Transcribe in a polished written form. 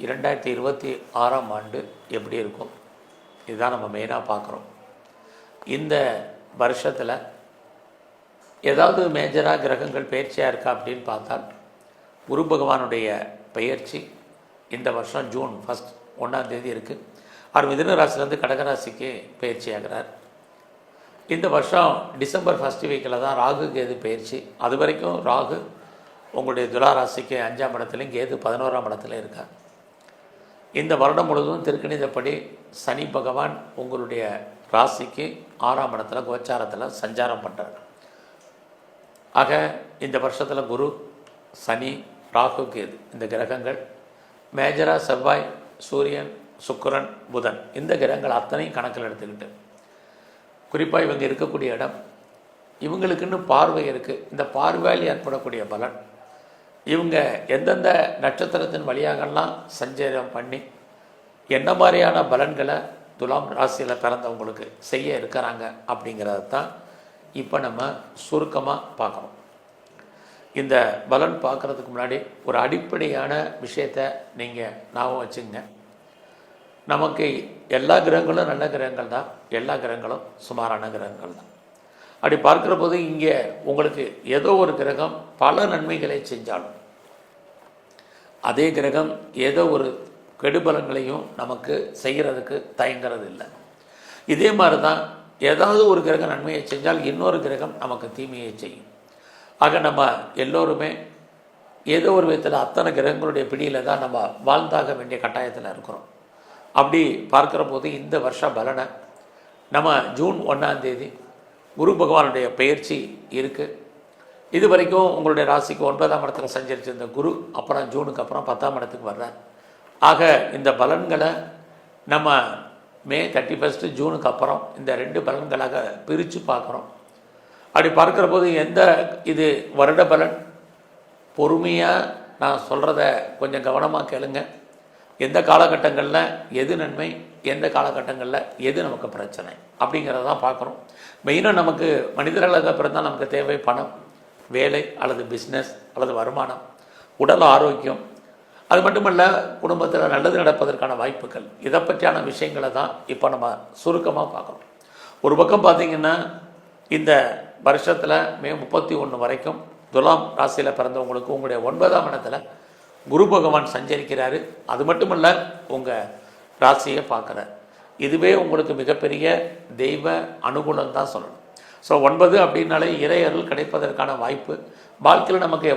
2026ஆம் ஆண்டு எப்படி இருக்கும், இதுதான் நம்ம மெயினாக பார்க்குறோம். இந்த வருஷத்தில் ஏதாவது மேஜராக கிரகங்கள் பயிற்சியாக இருக்கா அப்படின்னு பார்த்தால், குரு பகவானுடைய பயிற்சி இந்த வருஷம் ஜூன் 1 இருக்குது. அவர் மிதுன ராசிலேருந்து கடகராசிக்கு பயிற்சி ஆகிறார். இந்த வருஷம் டிசம்பர் 1 வீக்கில் தான் ராகு கேது பயிற்சி. அது வரைக்கும் ராகு உங்களுடைய துலா ராசிக்கு 5ஆம் இடத்துலையும் கேது 11ஆம் இடத்துல இருக்கார். இந்த வருடம் முழுவதும் திருக்கணிதப்படி சனி பகவான் உங்களுடைய ராசிக்கு 6ஆம் இடத்துல கோச்சாரத்தில் சஞ்சாரம் பண்ணுறார். ஆக இந்த வருஷத்தில் குரு, சனி, ராகு, கேது இந்த கிரகங்கள் மேஜராக செவ்வாய், சூரியன், சுக்கிரன், புதன் இந்த கிரகங்கள் அத்தனையும் கணக்கில் எடுத்துக்கிட்டு, குறிப்பாக இவங்க இருக்கக்கூடிய இடம், இவங்களுக்குன்னு பார்வை இருக்குது. இந்த பார்வையால் ஏற்படக்கூடிய பலன், இவங்க எந்தெந்த நட்சத்திரத்தின் வழியாகலாம் சஞ்சாரம் பண்ணி என்ன மாதிரியான பலன்களை துலாம் ராசியில் பிறந்தவங்களுக்கு செய்ய இருக்கிறாங்க அப்படிங்கிறத தான் இப்போ நம்ம சுருக்கமாக பார்க்கணும். இந்த பலன் பார்க்குறதுக்கு முன்னாடி ஒரு அடிப்படையான விஷயத்தை நீங்கள் ஞாபகம் வச்சுங்க. நமக்கு எல்லா கிரகங்களும் நல்ல கிரகங்கள் தான், எல்லா கிரகங்களும் சுமாரான கிரகங்கள் தான். அப்படி பார்க்குற போது இங்கே உங்களுக்கு ஏதோ ஒரு கிரகம் பல நன்மைகளை செஞ்சாலும், அதே கிரகம் ஏதோ ஒரு கெடுபலங்களையும் நமக்கு செய்கிறதுக்கு தயங்கிறது இல்லை. இதே மாதிரி தான் ஏதாவது ஒரு கிரகம் நன்மையை செஞ்சால் இன்னொரு கிரகம் நமக்கு தீமையை செய்யும். ஆக நம்ம எல்லோருமே ஏதோ ஒரு விதத்தில் அத்தனை கிரகங்களுடைய பிடியில் தான் நம்ம வாழ்ந்தாக வேண்டிய கட்டாயத்தில் இருக்கிறோம். அப்படி பார்க்குற போது இந்த வருஷ பலனை நம்ம ஜூன் 1 குரு பகவானுடைய பயிற்சி இருக்குது. இது வரைக்கும் உங்களுடைய ராசிக்கு 9ஆம் இடத்துல சஞ்சரிச்சிருந்த குரு அப்புறம் ஜூனுக்கு அப்புறம் 10ஆம் இடத்துக்கு வர்றார். ஆக இந்த பலன்களை நம்ம மே 31 ஜூனுக்கு அப்புறம் இந்த 2 பலன்களாக பிரித்து பார்க்குறோம். அப்படி பார்க்குற போது எந்த இது வருட பலன், பொறுமையாக நான் சொல்கிறத கொஞ்சம் கவனமாக கேளுங்க. எந்த காலகட்டங்களில் எது நன்மை, எந்த காலகட்டங்களில் எது நமக்கு பிரச்சனை அப்படிங்கிறத தான் பார்க்குறோம். மெயினாக நமக்கு மனிதர்களாக பிறந்தால் நமக்கு தேவை பணம், வேலை அல்லது பிஸ்னஸ் அல்லது வருமானம், உடல் ஆரோக்கியம், அது மட்டுமல்ல குடும்பத்தில் நல்லது நடப்பதற்கான வாய்ப்புகள், இதை பற்றியான விஷயங்களை தான் இப்போ நம்ம சுருக்கமாக பார்க்குறோம். ஒரு பக்கம் பார்த்திங்கன்னா இந்த வருஷத்தில் மே 31 வரைக்கும் துலாம் ராசியில் பிறந்தவங்களுக்கு உங்களுடைய 9ஆம் இடத்துல குரு பகவான் சஞ்சரிக்கிறாரு. அது மட்டுமல்ல உங்கள் ராசியை பார்க்குறார். இதுவே உங்களுக்கு மிகப்பெரிய தெய்வ அனுகூலம் தான் சொல்லணும். ஸோ 9 அப்படின்னாலே இறையருள் கிடைப்பதற்கான வாய்ப்பு வாழ்க்கையில் நமக்கு